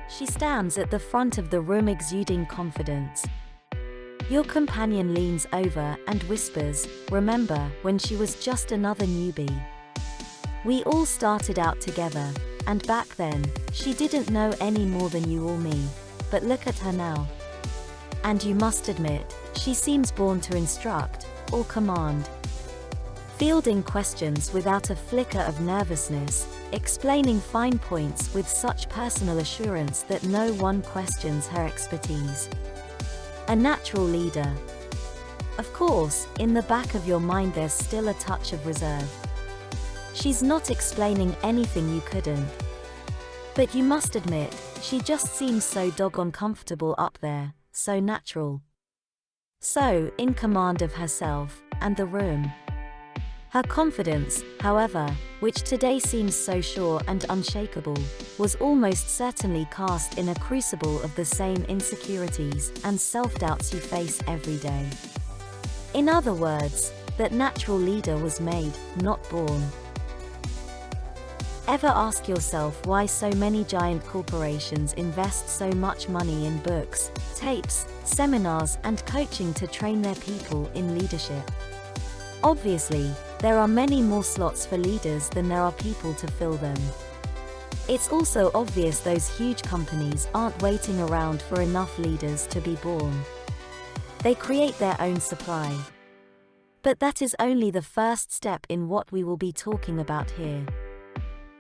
She stands at the front of the room exuding confidence. Your companion leans over and whispers, "Remember when she was just another newbie? We all started out together, and back then, she didn't know any more than you or me, but look at her now. And you must admit, she seems born to instruct, or command." Fielding questions without a flicker of nervousness, explaining fine points with such personal assurance that no one questions her expertise. A natural leader. Of course, in the back of your mind there's still a touch of reserve. She's not explaining anything you couldn't. But you must admit, she just seems so doggone comfortable up there, so natural. So in command of herself, and the room. Her confidence, however, which today seems so sure and unshakable, was almost certainly cast in a crucible of the same insecurities and self-doubts you face every day. In other words, that natural leader was made, not born. Ever ask yourself why so many giant corporations invest so much money in books, tapes, seminars, and coaching to train their people in leadership? Obviously, there are many more slots for leaders than there are people to fill them. It's also obvious those huge companies aren't waiting around for enough leaders to be born. They create their own supply. But that is only the first step in what we will be talking about here.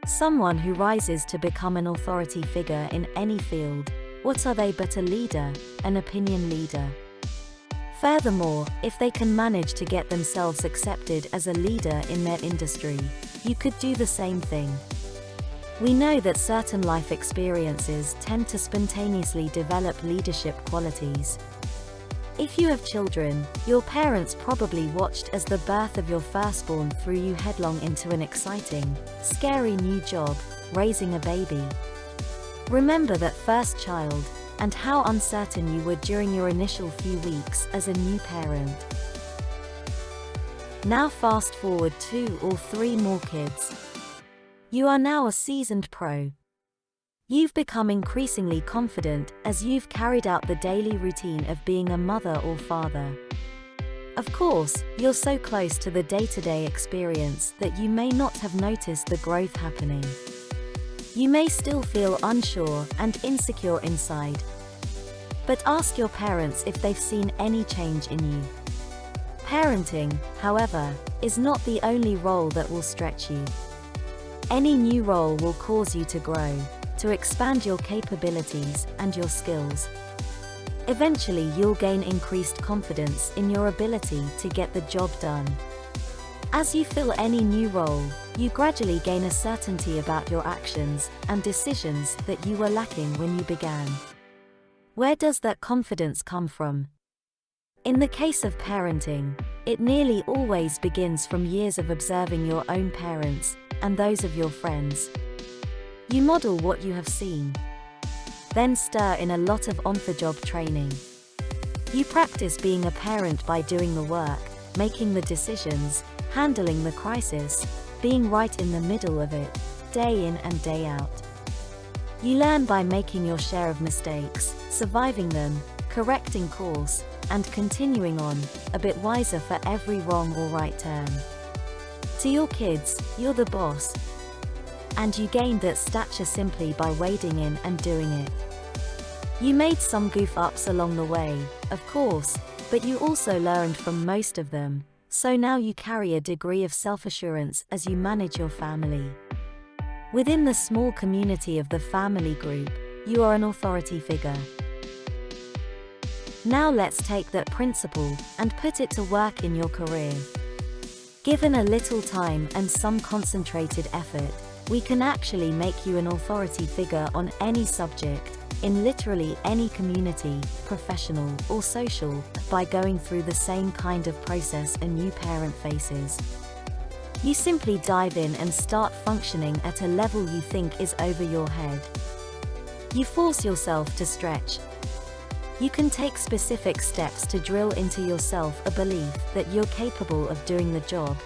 Someone who rises to become an authority figure in any field, what are they but a leader, an opinion leader? Furthermore, if they can manage to get themselves accepted as a leader in their industry, you could do the same thing. We know that certain life experiences tend to spontaneously develop leadership qualities. If you have children, your parents probably watched as the birth of your firstborn threw you headlong into an exciting, scary new job, raising a baby. Remember that first child, and how uncertain you were during your initial few weeks as a new parent. Now fast forward 2 or 3 more kids. You are now a seasoned pro. You've become increasingly confident as you've carried out the daily routine of being a mother or father. Of course, you're so close to the day-to-day experience that you may not have noticed the growth happening. You may still feel unsure and insecure inside. But ask your parents if they've seen any change in you. Parenting, however, is not the only role that will stretch you. Any new role will cause you to grow, to expand your capabilities and your skills. Eventually you'll gain increased confidence in your ability to get the job done. As you fill any new role, you gradually gain a certainty about your actions and decisions that you were lacking when you began. Where does that confidence come from? In the case of parenting, it nearly always begins from years of observing your own parents and those of your friends. You model what you have seen. Then stir in a lot of on-the-job training. You practice being a parent by doing the work, making the decisions, handling the crisis, being right in the middle of it, day in and day out. You learn by making your share of mistakes, surviving them, correcting course, and continuing on, a bit wiser for every wrong or right turn. To your kids, you're the boss. And you gained that stature simply by wading in and doing it. You made some goof-ups along the way, of course, but you also learned from most of them, so now you carry a degree of self-assurance as you manage your family. Within the small community of the family group, you are an authority figure. Now let's take that principle and put it to work in your career. Given a little time and some concentrated effort, we can actually make you an authority figure on any subject, in literally any community, professional or social, by going through the same kind of process a new parent faces. You simply dive in and start functioning at a level you think is over your head. You force yourself to stretch. You can take specific steps to drill into yourself a belief that you're capable of doing the job.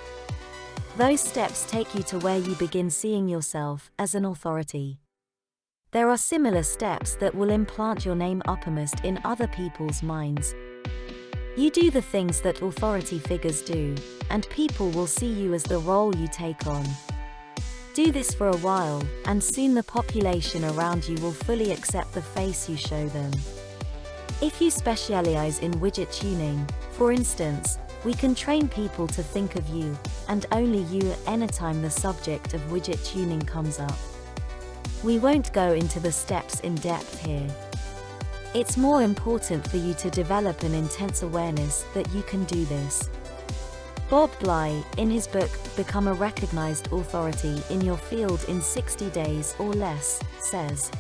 Those steps take you to where you begin seeing yourself as an authority. there are similar steps that will implant your name uppermost in other people's minds. You do the things that authority figures do, and people will see you as the role you take on. Do this for a while, and soon the population around you will fully accept the face you show them. If you specialize in widget tuning, for instance, we can train people to think of you, and only you, anytime the subject of widget tuning comes up. We won't go into the steps in depth here. It's more important for you to develop an intense awareness that you can do this. Bob Bly, in his book, Become a Recognized Authority in Your Field in 60 Days or Less, says,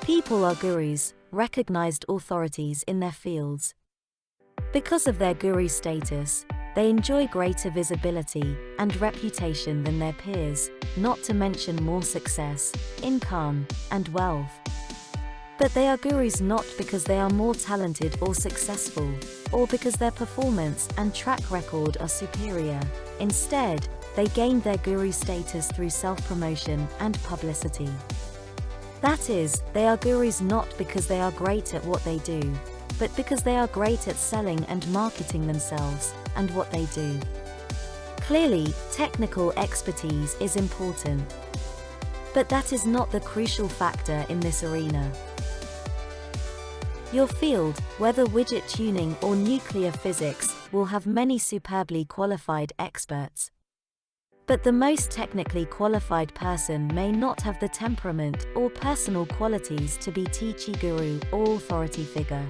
people are gurus, recognized authorities in their fields. Because of their guru status, they enjoy greater visibility and reputation than their peers, not to mention more success, income, and wealth. But they are gurus not because they are more talented or successful, or because their performance and track record are superior. Instead, they gained their guru status through self-promotion and publicity. That is, they are gurus not because they are great at what they do, but because they are great at selling and marketing themselves and what they do. Clearly, technical expertise is important. But that is not the crucial factor in this arena. Your field, whether widget tuning or nuclear physics, will have many superbly qualified experts. But the most technically qualified person may not have the temperament or personal qualities to be teaching guru or authority figure.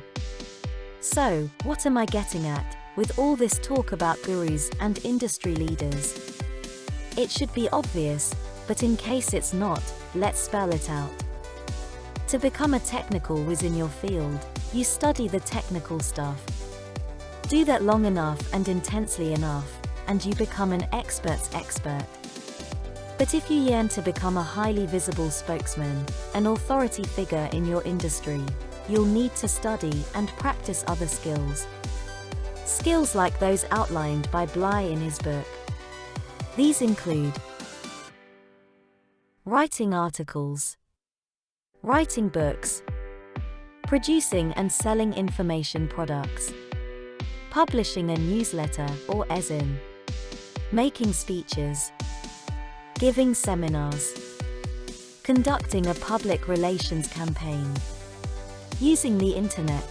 So, what am I getting at with all this talk about gurus and industry leaders? It should be obvious, but in case it's not, let's spell it out. To become a technical whiz in your field, you study the technical stuff. Do that long enough and intensely enough, and you become an expert's expert. But if you yearn to become a highly visible spokesman, an authority figure in your industry, you'll need to study and practice other skills. Skills like those outlined by Bly in his book. These include writing articles, writing books, producing and selling information products, publishing a newsletter or ESIN, making speeches, giving seminars, conducting a public relations campaign, using the internet.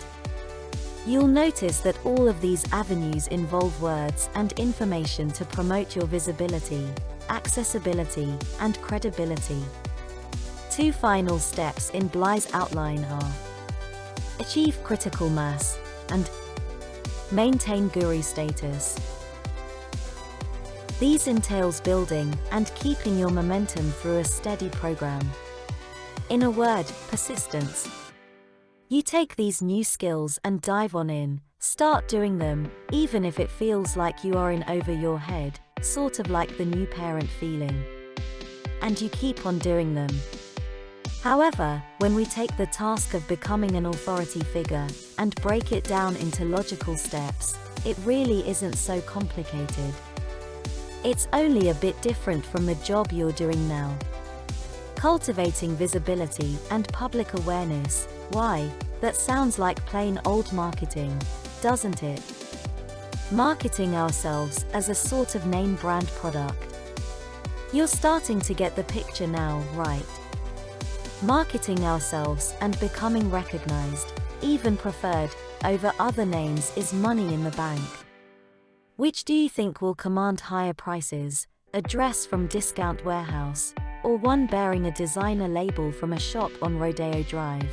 You'll notice that all of these avenues involve words and information to promote your visibility, accessibility, and credibility. Two final steps in Bly's outline are achieve critical mass and maintain guru status. These entails building and keeping your momentum through a steady program. In a word, persistence. You take these new skills and dive on in, start doing them, even if it feels like you are in over your head, sort of like the new parent feeling. And you keep on doing them. However, when we take the task of becoming an authority figure and break it down into logical steps, it really isn't so complicated. It's only a bit different from the job you're doing now. Cultivating visibility and public awareness. Why? That sounds like plain old marketing, doesn't it? Marketing ourselves as a sort of name brand product. You're starting to get the picture now, right? Marketing ourselves and becoming recognized, even preferred, over other names is money in the bank. Which do you think will command higher prices? A dress from Discount Warehouse, or one bearing a designer label from a shop on Rodeo Drive?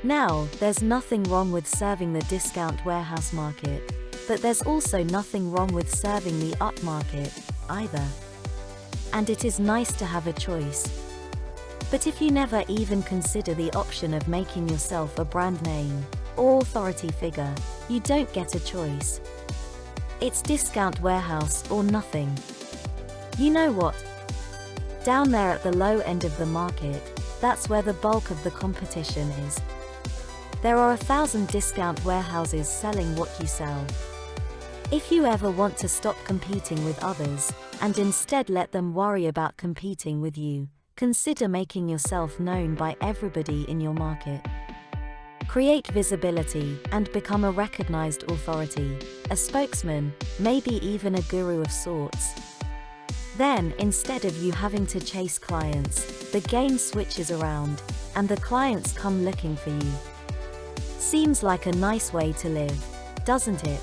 Now, there's nothing wrong with serving the Discount Warehouse market, but there's also nothing wrong with serving the upmarket, either. And it is nice to have a choice. But if you never even consider the option of making yourself a brand name or authority figure, you don't get a choice. It's Discount Warehouse or nothing. You know what? Down there at the low end of the market, that's where the bulk of the competition is. There are 1,000 discount warehouses selling what you sell. If you ever want to stop competing with others, and instead let them worry about competing with you, Consider making yourself known by everybody in your market. Create visibility and become a recognized authority, a spokesman, maybe even a guru of sorts. Then, instead of you having to chase clients, the game switches around, and the clients come looking for you. Seems like a nice way to live, doesn't it?